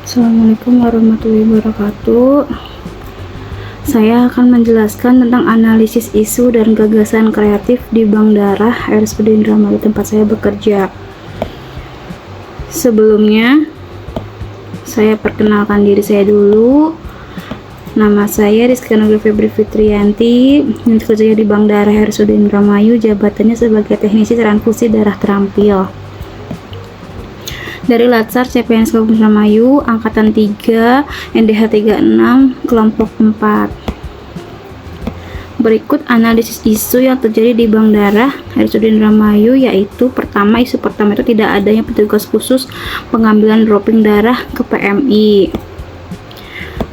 Assalamualaikum warahmatullahi wabarakatuh. Saya akan menjelaskan tentang analisis isu dan gagasan kreatif di Bank Darah RSUD Indramayu tempat saya bekerja. Sebelumnya, saya perkenalkan diri saya dulu. Nama saya Rizky Febri Fitrianti, kerja di Bank Darah RSUD Indramayu, jabatannya sebagai teknisi transfusi darah terampil. Dari Latsar CPNS Kabupaten Indramayu, Angkatan 3, NDH 36, Kelompok 4. Berikut analisis isu yang terjadi di Bank Darah RSUD Indramayu, yaitu isu pertama itu tidak adanya petugas khusus pengambilan dropping darah ke PMI.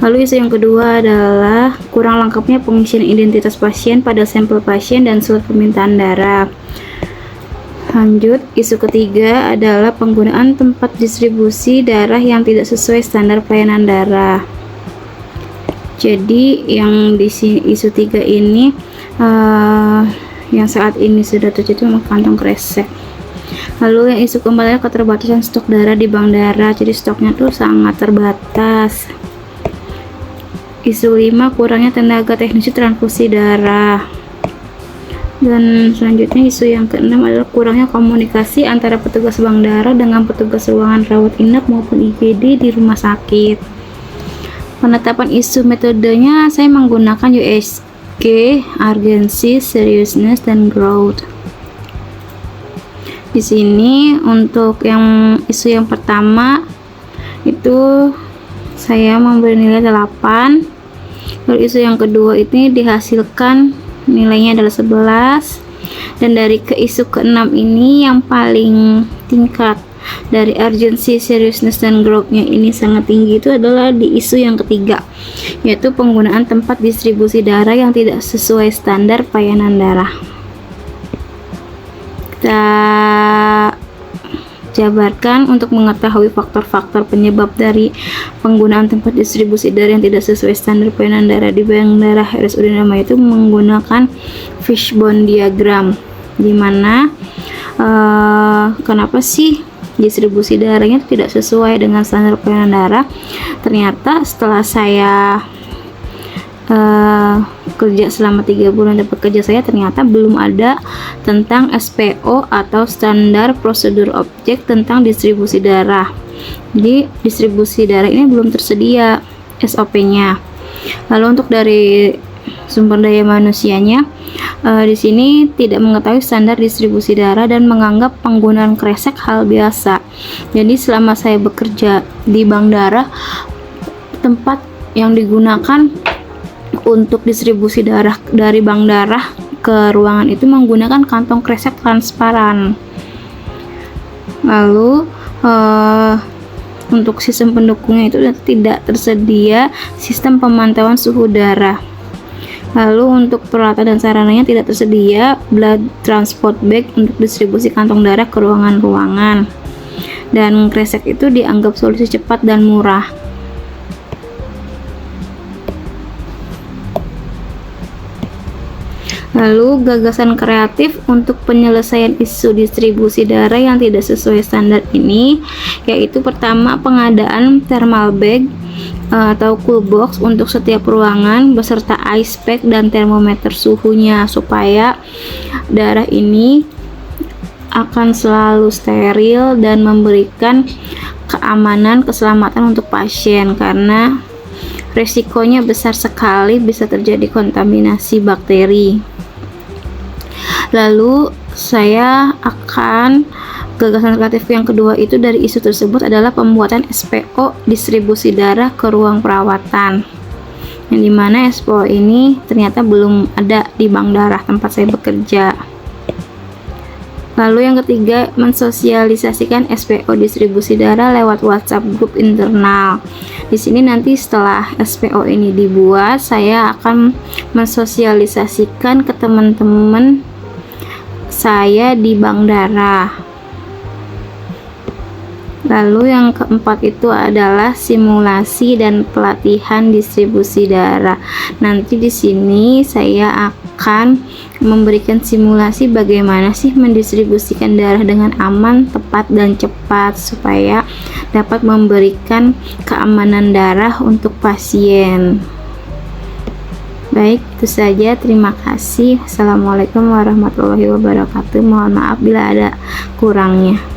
Lalu isu yang kedua adalah kurang lengkapnya pengisian identitas pasien pada sampel pasien dan surat permintaan darah. Lanjut, isu ketiga adalah penggunaan tempat distribusi darah yang tidak sesuai standar pelayanan darah. Jadi yang di sini isu 3 ini yang saat ini sudah terjadi kantong kresek. Lalu yang isu keempat adalah keterbatasan stok darah di Bank Darah. Jadi stoknya tuh sangat terbatas. Isu 5, kurangnya tenaga teknisi transfusi darah. Dan selanjutnya isu yang keenam adalah kurangnya komunikasi antara petugas Bank Darah dengan petugas ruangan rawat inap maupun IGD di rumah sakit. Penetapan isu metodenya saya menggunakan USG, Urgency, Seriousness, dan Growth. Di sini untuk yang isu yang pertama itu saya memberi nilai 8. Lalu isu yang kedua ini dihasilkan nilainya adalah 11, dan dari ke isu ke-6 ini yang paling tingkat dari urgency, seriousness, dan growth-nya ini sangat tinggi itu adalah di isu yang ketiga, yaitu penggunaan tempat distribusi darah yang tidak sesuai standar pelayanan darah. Kita jabarkan untuk mengetahui faktor-faktor penyebab dari penggunaan tempat distribusi darah yang tidak sesuai standar pelayanan darah di Bank Darah RSUD Indramayu itu menggunakan fishbone diagram, dimana kenapa sih distribusi darahnya tidak sesuai dengan standar pelayanan darah. Ternyata setelah saya kerja selama 3 bulan dapat kerja saya, ternyata belum ada tentang SPO atau standar prosedur objek tentang distribusi darah. Jadi distribusi darah ini belum tersedia SOP-nya. Lalu untuk dari sumber daya manusianya, di sini tidak mengetahui standar distribusi darah dan menganggap penggunaan kresek hal biasa. Jadi selama saya bekerja di Bank Darah, tempat yang digunakan untuk distribusi darah dari Bank Darah ke ruangan itu menggunakan kantong kresek transparan. Lalu untuk sistem pendukungnya itu tidak tersedia sistem pemantauan suhu darah. Lalu untuk peralatan dan sarananya tidak tersedia blood transport bag untuk distribusi kantong darah ke ruangan-ruangan. Dan kresek itu dianggap solusi cepat dan murah. Lalu gagasan kreatif untuk penyelesaian isu distribusi darah yang tidak sesuai standar ini, yaitu pertama pengadaan thermal bag atau cool box untuk setiap ruangan beserta ice pack dan termometer suhunya, supaya darah ini akan selalu steril dan memberikan keamanan keselamatan untuk pasien, karena resikonya besar sekali bisa terjadi kontaminasi bakteri. Lalu saya akan gagasan kreatif yang kedua itu dari isu tersebut adalah pembuatan SPO distribusi darah ke ruang perawatan, yang dimana SPO ini ternyata belum ada di Bank Darah tempat saya bekerja. Lalu yang ketiga, mensosialisasikan SPO distribusi darah lewat WhatsApp grup internal. Di sini nanti setelah SPO ini dibuat, saya akan mensosialisasikan ke teman-teman saya di Bank Darah. Lalu yang keempat itu adalah simulasi dan pelatihan distribusi darah. Nanti di sini saya akan memberikan simulasi bagaimana sih mendistribusikan darah dengan aman, tepat, dan cepat supaya dapat memberikan keamanan darah untuk pasien. Baik, itu saja. Terima kasih. Assalamualaikum warahmatullahi wabarakatuh. Mohon maaf bila ada kurangnya.